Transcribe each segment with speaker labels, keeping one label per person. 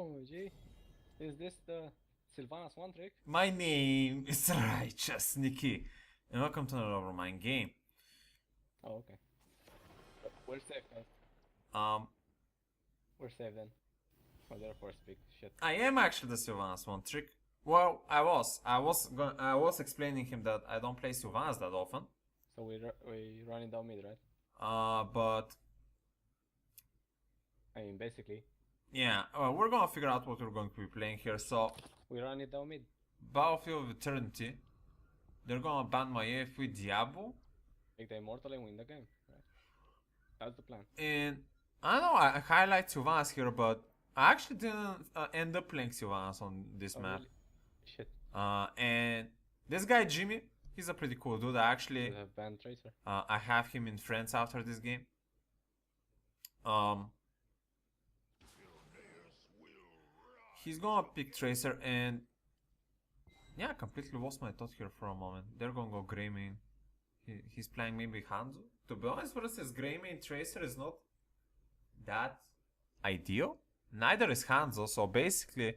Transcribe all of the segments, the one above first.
Speaker 1: Oh, gee. Is this the Sylvanas one trick?
Speaker 2: My name is RighteousNicky, and welcome to another Overmind game.
Speaker 1: Oh, okay. We're safe, guys.
Speaker 2: Um,
Speaker 1: We're safe then. Oh, they're force pick. Shit.
Speaker 2: I am actually the Sylvanas one trick. Well, I was explaining him that I don't play Sylvanas that often.
Speaker 1: So we run it down mid, right?
Speaker 2: But
Speaker 1: I mean, basically,
Speaker 2: yeah, we're gonna figure out what we're going to be playing here. So,
Speaker 1: we run it down mid.
Speaker 2: Battlefield of Eternity. They're gonna ban my AF with Diablo.
Speaker 1: Make the immortal and win the game. Right? That's the plan.
Speaker 2: And I know I highlight Sylvanas here, but I actually didn't end up playing Sylvanas on this map.
Speaker 1: Really? Shit.
Speaker 2: And this guy Jimmy, he's a pretty cool dude. I actually
Speaker 1: We have banned Tracer.
Speaker 2: I have him in friends after this game. He's gonna pick Tracer, and yeah, I completely lost my thought here for a moment. They're gonna go Grey main. He's playing maybe Hanzo. To be honest, versus Grey main Tracer is not that ideal. Neither is Hanzo, so basically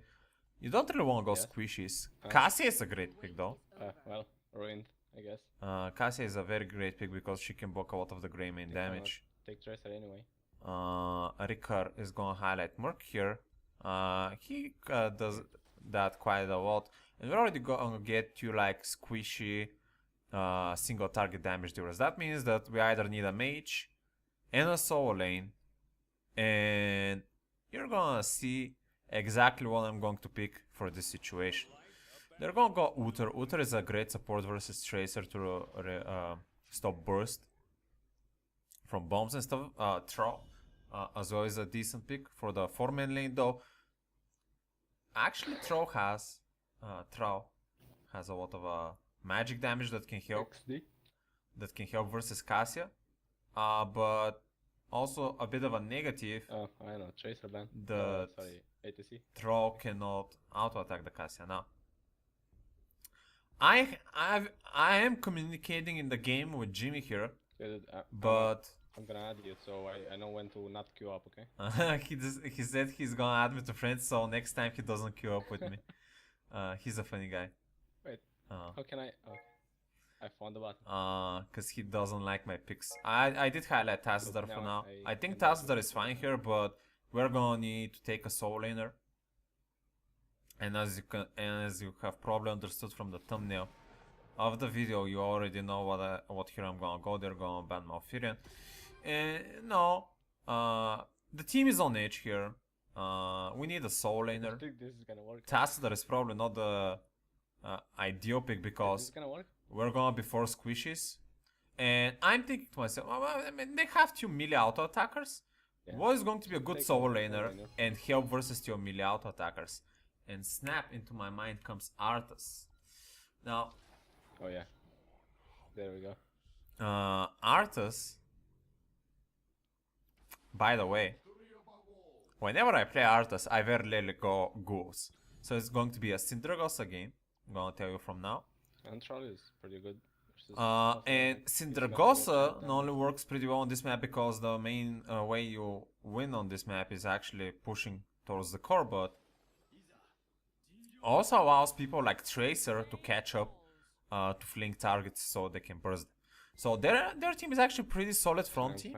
Speaker 2: you don't really want to go squishies. Cassia is a great pick though.
Speaker 1: Well, ruined, I guess.
Speaker 2: Cassia is a very great pick because she can block a lot of the Grey main damage.
Speaker 1: Take Tracer anyway.
Speaker 2: Ricard is gonna highlight Merc here. He does that quite a lot, and we're already gonna get you like squishy single target damage dealers. That means that we either need a mage and a solo lane, and you're gonna see exactly what I'm going to pick for this situation. They're gonna go Uther. Uther is a great support versus Tracer to stop burst from bombs and stuff. Troll as well is a decent pick for the 4-man lane though. Actually, Troll has a lot of magic damage that can help.
Speaker 1: XD.
Speaker 2: That can help versus Cassia, but also a bit of a negative.
Speaker 1: Oh, I know. Tracer ban.
Speaker 2: The
Speaker 1: sorry, ATC.
Speaker 2: Troll cannot auto attack the Cassia now. I am communicating in the game with Jimmy here,
Speaker 1: Yeah, dude,
Speaker 2: but
Speaker 1: I'm gonna add you, so I know when to not queue up, okay?
Speaker 2: he said he's gonna add me to friends, so next time he doesn't queue up with me. He's a funny guy.
Speaker 1: Wait, how can I? Oh, I found the button.
Speaker 2: Cause he doesn't like my picks. I did highlight Tassadar for now. I think Tassadar is fine here, but we're gonna need to take a soul laner. And as you have probably understood from the thumbnail of the video, you already know what hero I'm gonna go. They're gonna ban Malfurion. And no, the team is on edge here. We need a soul laner.
Speaker 1: I think this is gonna work.
Speaker 2: Tassadar is probably not the ideal pick because
Speaker 1: Is this gonna work?
Speaker 2: we're gonna be 4 squishies. And I'm thinking to myself, well, I mean, they have 2 melee auto attackers.
Speaker 1: Yeah.
Speaker 2: What is going to be a good
Speaker 1: Take
Speaker 2: solo
Speaker 1: a
Speaker 2: laner
Speaker 1: laner.
Speaker 2: and help versus 2 melee auto attackers? And snap into my mind comes Arthas. Now,
Speaker 1: Oh yeah. There we go.
Speaker 2: Arthas, by the way, whenever I play Arthas, I very rarely go ghouls. So it's going to be a Sindragosa game, I'm gonna tell you from now.
Speaker 1: And Troll is pretty good.
Speaker 2: And Sindragosa not only works pretty well on this map because the main way you win on this map is actually pushing towards the core, but also allows people like Tracer to catch up to fling targets so they can burst them. So their team is actually pretty solid front team.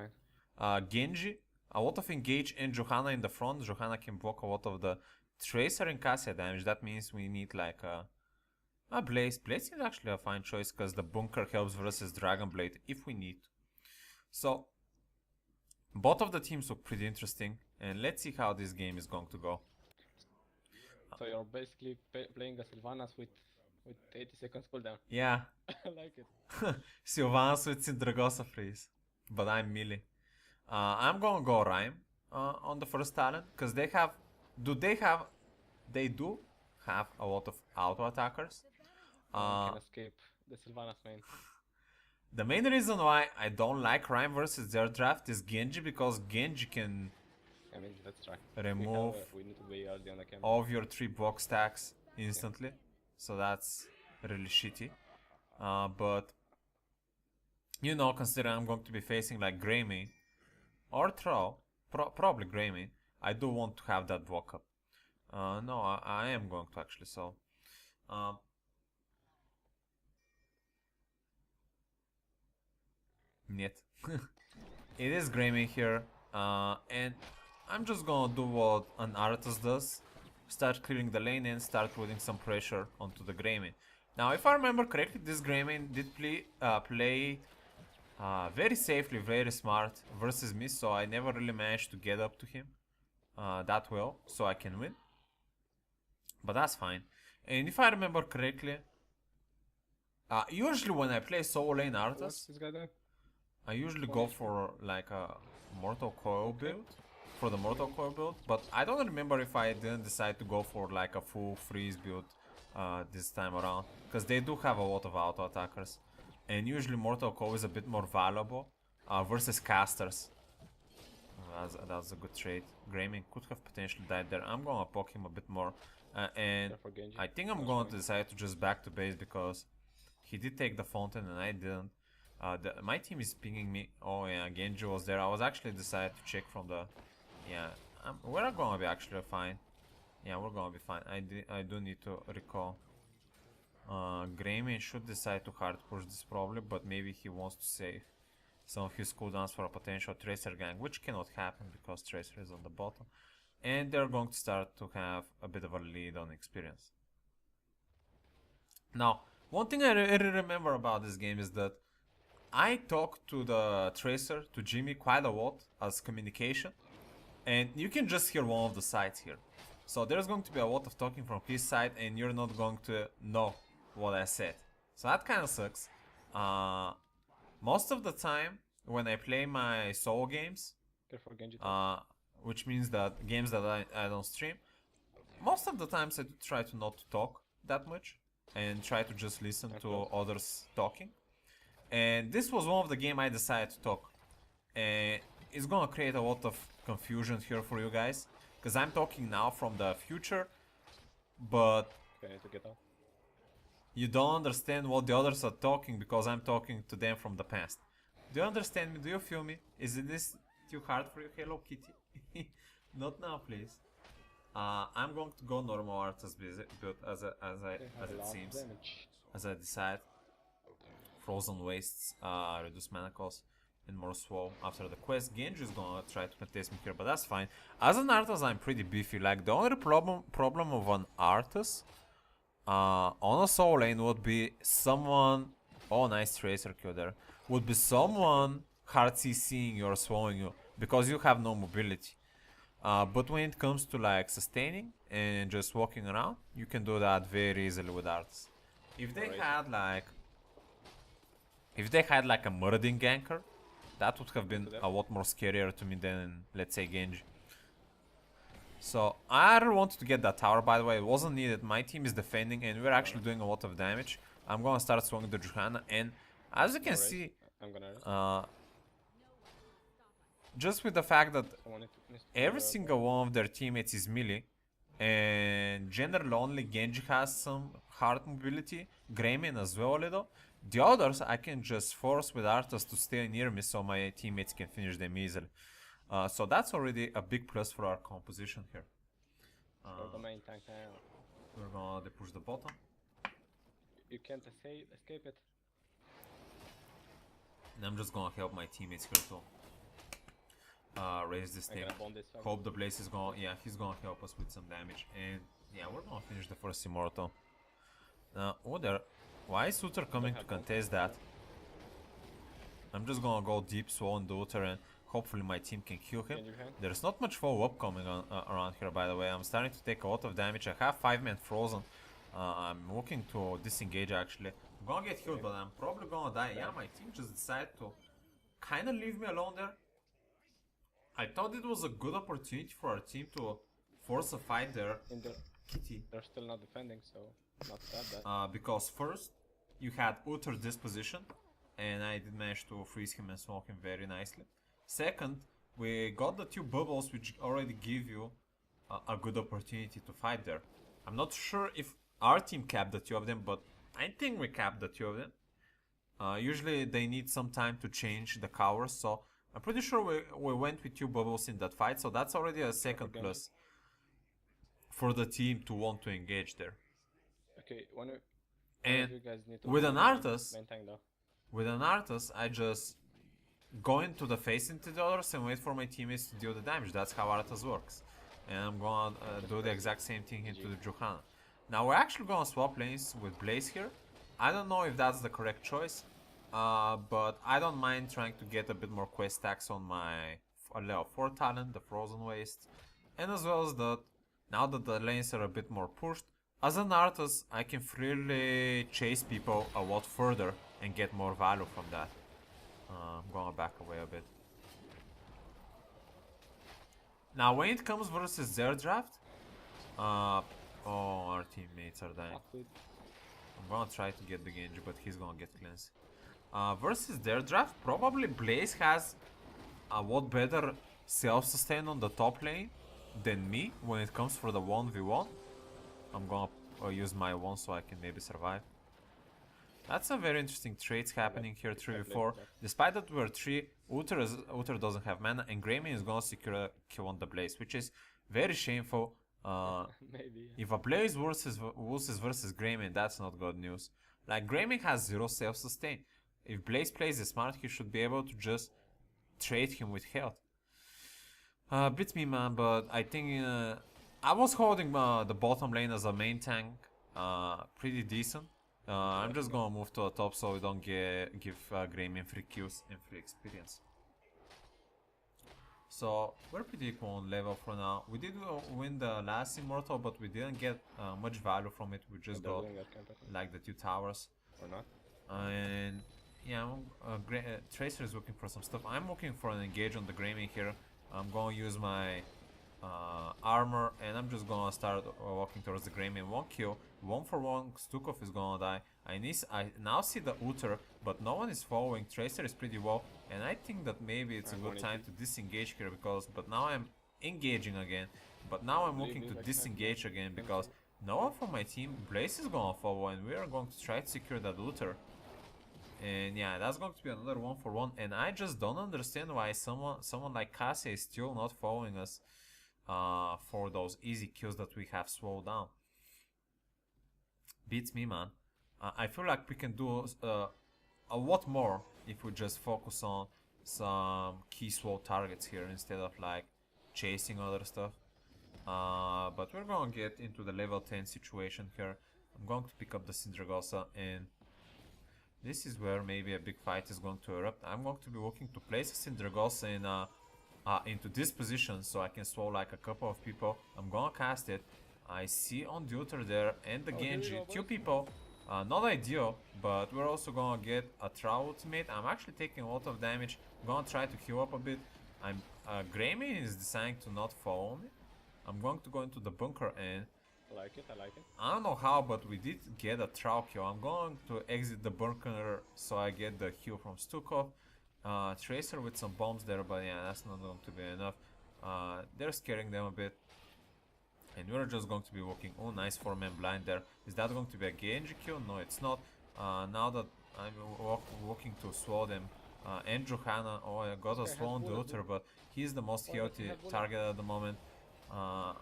Speaker 2: Genji, a lot of engage, and Johanna in the front. Johanna can block a lot of the Tracer and Cassia damage. That means we need like a Blaze. Blaze is actually a fine choice because the bunker helps versus Dragon Blade if we need to. So both of the teams look pretty interesting, and let's see how this game is going to go.
Speaker 1: So you're basically playing a Sylvanas with 80 seconds cooldown.
Speaker 2: Yeah.
Speaker 1: I like it.
Speaker 2: Sylvanas with Sindragosa freeze, but I'm melee. I'm gonna go Rhyme on the first talent because they do have a lot of auto attackers.
Speaker 1: Can escape the Sylvanas main.
Speaker 2: The main reason why I don't like Rhyme versus their draft is Genji, because Genji can
Speaker 1: I mean, let's try.
Speaker 2: remove
Speaker 1: We need to be early on the camera.
Speaker 2: all of your 3 block stacks instantly, so that's really shitty. But you know, considering I'm going to be facing like Grey main or Troll, probably Grey main, I do want to have that block up. No, I am going to actually, so... Нет. It is Grammy here, and I'm just gonna do what an Arthas does. Start clearing the lane and start putting some pressure onto the Greymane. Now, if I remember correctly, this Greymane did play very safely, very smart versus me, so I never really managed to get up to him that well, so I can win. But that's fine. And if I remember correctly, usually when I play solo lane Arthas,
Speaker 1: What's this guy doing?
Speaker 2: I usually go for like a Mortal Coil build, for the Mortal Coil build, but I don't remember if I didn't decide to go for like a full freeze build this time around, because they do have a lot of auto attackers, and usually Mortal Coil is a bit more valuable versus casters. That's a good trade. Greymane could have potentially died there. I'm gonna poke him a bit more, and I think I'm going to decide to just back to base because he did take the fountain and I didn't. My team is pinging me. Oh yeah, Genji was there. I was actually decided to check from the... Yeah, we're gonna be actually fine. Yeah, we're gonna be fine. I do need to recall. Greymane should decide to hard push this probably, but maybe he wants to save some of his cooldowns for a potential Tracer gang, which cannot happen because Tracer is on the bottom. And they're going to start to have a bit of a lead on experience. Now, one thing I really remember about this game is that I talked to the Tracer, to Jimmy, quite a lot as communication, and you can just hear one of the sides here. So there's going to be a lot of talking from his side and you're not going to know what I said. So that kind of sucks. Most of the time when I play my solo games, which means that games that I don't stream, most of the times I do try to not talk that much and try to just listen to others talking. And this was one of the game I decided to talk. And it's gonna create a lot of confusion here for you guys, because I'm talking now from the future, but you don't understand what the others are talking because I'm talking to them from the past. Do you understand me? Do you feel me? Is this too hard for you, Hello Kitty? Not now, please. I'm going to go normal Arthas build as it seems, as I decide. Frozen Wastes, reduce mana cost, and more swole after the quest. Genji is gonna try to contest me here, but that's fine. As an Arthas, I'm pretty beefy. Like, the only problem of an Arthas on a solo lane would be someone... Oh, nice Tracer kill there. Would be someone hard CCing you or swallowing you, because you have no mobility. But when it comes to like sustaining and just walking around, you can do that very easily with Arthas. If they had like... If they had like a Muradin ganker, that would have been a lot more scarier to me than, let's say, Genji. So, I really wanted to get that tower, by the way. It wasn't needed. My team is defending and we're actually doing a lot of damage. I'm gonna start swinging the Johanna, and as you can see, just with the fact that every single one of their teammates is melee, and generally only Genji has some hard mobility, Greymane as well a little. The others I can just force with Arthas to stay near me so my teammates can finish them easily. So that's already a big plus for our composition here.
Speaker 1: The main tank now.
Speaker 2: We're gonna push the bottom.
Speaker 1: You can't escape it.
Speaker 2: And I'm just gonna help my teammates here to raise this thing. Hope the Blaze is gonna... Yeah, he's gonna help us with some damage. And yeah, we're gonna finish the first Immortal. Oh, there... Why is Suter coming to contest that? I'm just gonna go deep swole in the Uther and hopefully my team can kill him. There's not much follow-up coming on, around here, by the way. I'm starting to take a lot of damage. I have 5-man frozen. I'm looking to disengage actually. I'm gonna get healed, but I'm probably gonna die. Yeah, my team just decided to kinda leave me alone there. I thought it was a good opportunity for our team to force a fight there. Kitty.
Speaker 1: They're still not defending, so not that bad.
Speaker 2: Because first, you had Uther this position, and I did manage to freeze him and smoke him very nicely. Second, we got the 2 bubbles, which already give you a good opportunity to fight there. I'm not sure if our team capped the 2 of them, but I think we capped the 2 of them. Usually they need some time to change the covers, so I'm pretty sure we went with 2 bubbles in that fight, so that's already a second plus. for the team to want to engage there.
Speaker 1: Okay, one of
Speaker 2: And
Speaker 1: you guys need to
Speaker 2: with
Speaker 1: be
Speaker 2: an
Speaker 1: main
Speaker 2: Arthas,
Speaker 1: tank though.
Speaker 2: I just go into the face into the others and wait for my teammates to deal the damage. That's how Arthas works. And I'm gonna do the exact same thing into the Johanna. Now we're actually gonna swap lanes with Blaze here. I don't know if that's the correct choice, but I don't mind trying to get a bit more quest stacks on my level 4 talent, the Frozen Waste. And as well as that, now that the lanes are a bit more pushed, as an Arthas, I can freely chase people a lot further and get more value from that. I'm gonna back away a bit. Now when it comes versus their draft, oh, our teammates are dying. I'm gonna try to get the Genji, but he's gonna get cleansed. Versus their draft, probably Blaze has a lot better self-sustain on the top lane than me when it comes for the 1v1. I'm gonna use my 1 so I can maybe survive. That's a very interesting traits happening here 3v4. Despite that we're 3, Uther doesn't have mana and Greymane is gonna secure a kill on the Blaze, which is very shameful.
Speaker 1: Maybe.
Speaker 2: If a Blaze versus Greymane, that's not good news. Like, Greymane has 0 self-sustain. If Blaze plays it smart, he should be able to just trade him with health. Beats me, man, but I think I was holding the bottom lane as a main tank pretty decent. I'm just gonna move to the top so we don't give Greymane free kills and free experience. So we're pretty equal on level for now. We did win the last Immortal, but we didn't get much value from it. We just got like the 2 towers.
Speaker 1: Or not?
Speaker 2: And yeah, Tracer is looking for some stuff. I'm looking for an engage on the Greymane here. I'm gonna use my armor and I'm just gonna start walking towards the Greymane. 1 kill, 1 for 1, Stukov is gonna die. I now see the Uther, but no one is following. Tracer is pretty low, and I think that maybe it's a good time to disengage here but now I'm engaging again. But now I'm looking to disengage again because no one from my team, Blaze is gonna follow and we are going to try to secure that Uther. And yeah, that's going to be another 1 for 1, and I just don't understand why someone like Cassie is still not following us for those easy kills that we have slowed down. Beats me, man. I feel like we can do a lot more if we just focus on some key slow targets here instead of like chasing other stuff. But we're gonna get into the level 10 situation here. I'm going to pick up the Syndragosa, and this is where maybe a big fight is going to erupt. I'm going to be looking to place a Syndragosa into this position so I can slow like a couple of people. I'm gonna cast it. I see on the Uther there and the Genji, 2 people. Not ideal, but we're also gonna get a Troll ultimate. I'm actually taking a lot of damage. I'm gonna try to heal up a bit. Greymane is deciding to not follow me. I'm going to go into the bunker and
Speaker 1: I like it.
Speaker 2: I don't know how, but we did get a Troll kill. I'm going to exit the bunker so I get the heal from Stukov. Tracer with some bombs there, but yeah, that's not going to be enough. They're scaring them a bit. And we're just going to be walking. Oh, nice 4-man blind there. Is that going to be a Genji kill? No, it's not. Now that I'm walking to slow them. And Johanna, oh, I got a slow on the Uther, but he's the most healthy target at the moment. I'm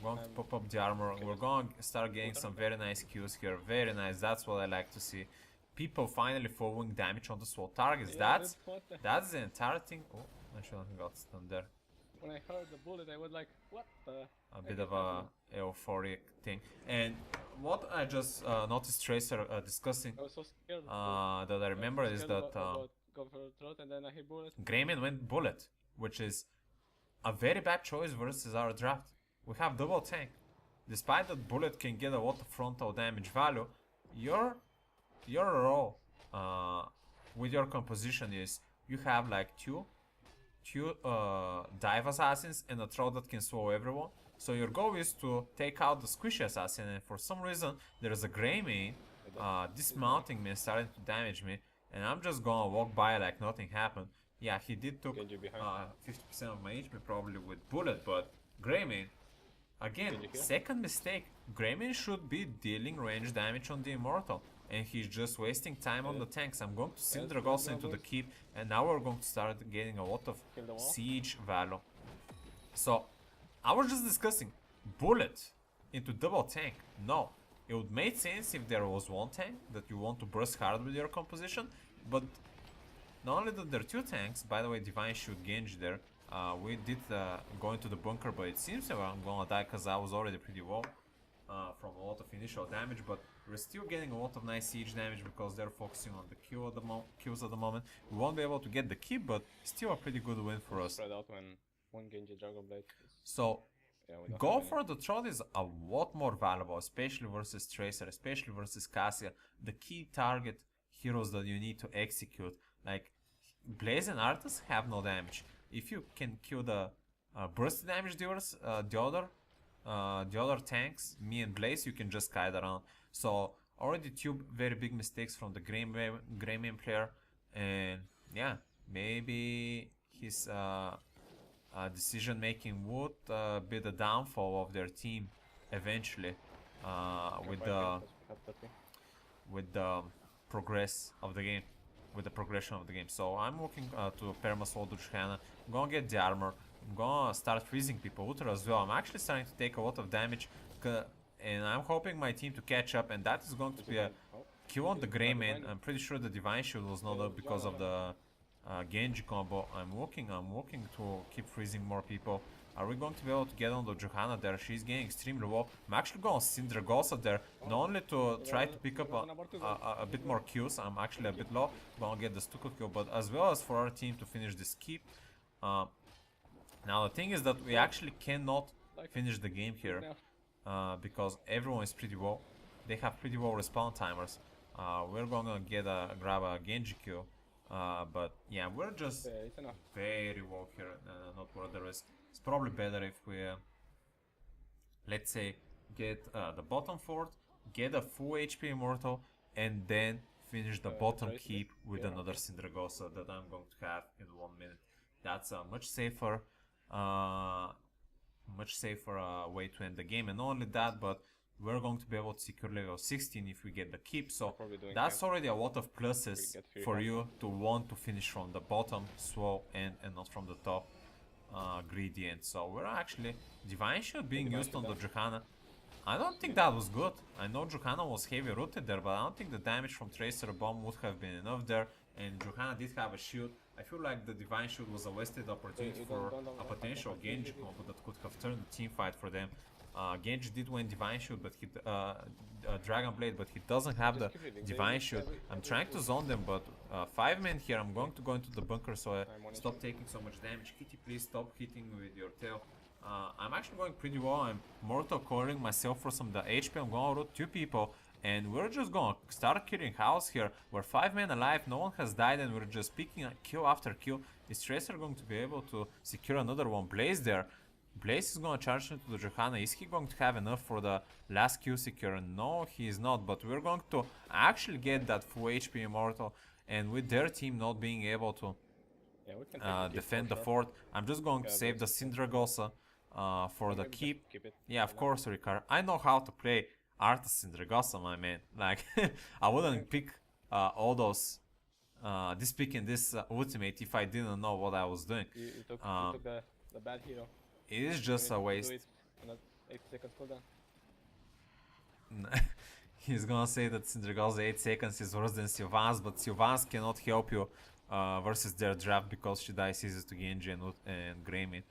Speaker 2: going to pop up the armor. We're going to start getting some very nice kills here. Very nice. That's what I like to see. People finally following damage on the slow targets. That's the entire thing. Oh, I shouldn't have got stunned there.
Speaker 1: When I heard the bullet, I was like, what the?
Speaker 2: A bit of a euphoric thing. And what I just noticed Tracer discussing,
Speaker 1: I was so scared.
Speaker 2: that I remember is that
Speaker 1: go for the throat and then I hit bullet.
Speaker 2: Greymane went bullet, which is a very bad choice versus our draft. We have double tank. Despite that bullet can get a lot of frontal damage value, your role with your composition is you have like two dive assassins and a troll that can slow everyone. So your goal is to take out the squishy assassin, and for some reason there is a Greymane dismounting me and starting to damage me, and I'm just gonna walk by like nothing happened. Yeah, he did took 50% of my HP probably with bullet, but Greymane, again, second mistake. Greymane should be dealing range damage on the Immortal, and he's just wasting time on the tanks. I'm going to Syndragosa into the keep, and now we're going to start getting a lot of siege value. So I was just discussing bullet into double tank. No, it would make sense if there was one tank that you want to burst hard with your composition, but not only that there are two tanks. By the way, Divine Shield Genji there. We did go into the bunker, but it seems that I'm gonna die because I was already pretty low from a lot of initial damage, but we're still getting a lot of nice siege damage because they're focusing on the kills at the moment. We won't be able to get the keep, but still a pretty good win for us.
Speaker 1: Spread out when one Genji Dragon Blade.
Speaker 2: So
Speaker 1: Yeah, we don't
Speaker 2: go
Speaker 1: have
Speaker 2: for the troll is a lot more valuable, especially versus Tracer, especially versus Cassia. The key target heroes that you need to execute, like Blaze and Arthas, have no damage. If you can kill the burst damage dealers, the other tanks, me and Blaze, you can just kite around. So already two very big mistakes from the Greymane player, and yeah, maybe his decision making would be the downfall of their team eventually with the progress of the game, with the progression of the game. So I'm looking to perma-soul Juhana. I'm gonna get the armor. I'm gonna start freezing people, Ultra as well. I'm actually starting to take a lot of damage, and I'm hoping my team to catch up, and that is going to be a kill on the Greymane. I'm pretty sure the Divine Shield was not up because of the Genji combo. I'm looking to keep freezing more people. Are we going to be able to get on the Johanna there? She's getting extremely low. I'm actually going to Syndra Gosa there, not only to try to pick up a bit more kills. I'm actually a bit low, gonna get the Stuka kill, but as well as for our team to finish this keep. Now the thing is that we actually cannot finish the game here because everyone is pretty low. They have pretty low respawn timers. We're gonna grab a Genji kill. But yeah, we're just very low here, not worth the risk. It's probably better if we, let's say, get the bottom fort, get a full HP Immortal, and then finish the bottom keep with another Syndragosa that I'm going to have in 1 minute. That's a much safer way to end the game. And not only that, but we're going to be able to secure level 16 if we get the keep, so that's already a lot of pluses for you to want to finish from the bottom slow and not from the top greedy end. So we're actually Divine Shield being used on the Johanna. I don't think that was good. I know Johanna was heavy rooted there, but I don't think the damage from Tracer Bomb would have been enough there, and Johanna did have a shield. I feel like the Divine Shield was a wasted opportunity for a potential Genji combo that could have turned the team fight for them. Genji did win Divine Shield, but he Dragon Blade, but he doesn't have the Divine Shield. I'm trying to zone them, but 5 men here. I'm going to go into the bunker, so I stop taking so much damage. Kitty, please stop hitting with your tail. I'm actually going pretty well. I'm mortal coring myself for some of the HP. I'm going to root 2 people, and we're just going to start killing house here. We're 5 men alive, no one has died, and we're just picking kill after kill. Is Tracer going to be able to secure another one? Blaze there. Blaze is going to charge into the Johanna. Is he going to have enough for the last kill secure? No, he is not, but we're going to actually get that full HP Immortal, and with their team not being able to defend the fort, I'm just going to save the Syndragosa for the keep. Yeah, of course, Ricard. I know how to play Arthas Syndragosa, my man. Like, I wouldn't pick all those this pick and this ultimate if I didn't know what I was doing.
Speaker 1: You took the bad hero.
Speaker 2: It is just a waste.
Speaker 1: 8 seconds cooldown.
Speaker 2: He's gonna say that Syndragosa 8 seconds is worse than Sylvanas, but Sylvanas cannot help you versus their draft because she dies easy to Genji and Greymane.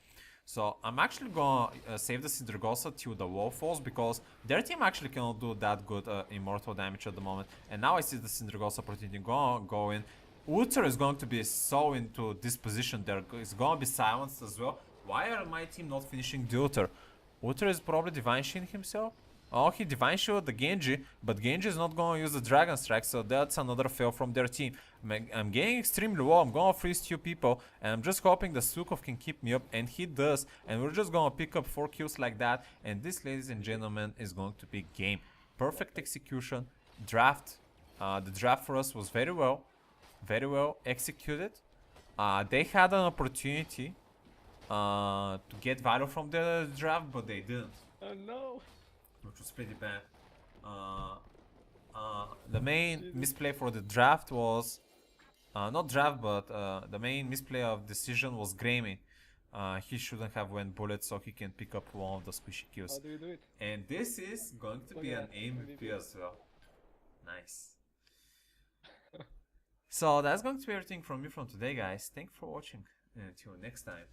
Speaker 2: So I'm actually gonna save the Syndragosa till the wall falls because their team actually cannot do that good immortal damage at the moment. And now I see the Syndragosa opportunity go in. Ultra is going to be so into this position there. It's gonna be silenced as well. Why are my team not finishing the Ultra? Ultra is probably Divine Shield himself. Oh, he Divine Shield the Genji, but Genji is not going to use the Dragon Strike, so that's another fail from their team. I'm getting extremely low, I'm going to freeze 2 people, and I'm just hoping the Sukov can keep me up, and he does, and we're just going to pick up 4 kills like that, and this, ladies and gentlemen, is going to be game. Perfect execution, draft. The draft for us was very well executed. They had an opportunity to get value from the draft, but they didn't.
Speaker 1: Oh no!
Speaker 2: Which was pretty bad. The main misplay for the draft was not draft, but the main misplay of decision was Greymane. he shouldn't have went bullet, so he can pick up one of the squishy
Speaker 1: How
Speaker 2: kills.
Speaker 1: do you do it?
Speaker 2: And this is going to
Speaker 1: Look
Speaker 2: be
Speaker 1: at
Speaker 2: an
Speaker 1: that,
Speaker 2: MVP
Speaker 1: MVP.
Speaker 2: as well. Nice. So that's going to be everything from me from today, guys. Thank you for watching, and until next time,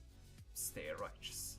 Speaker 2: stay righteous.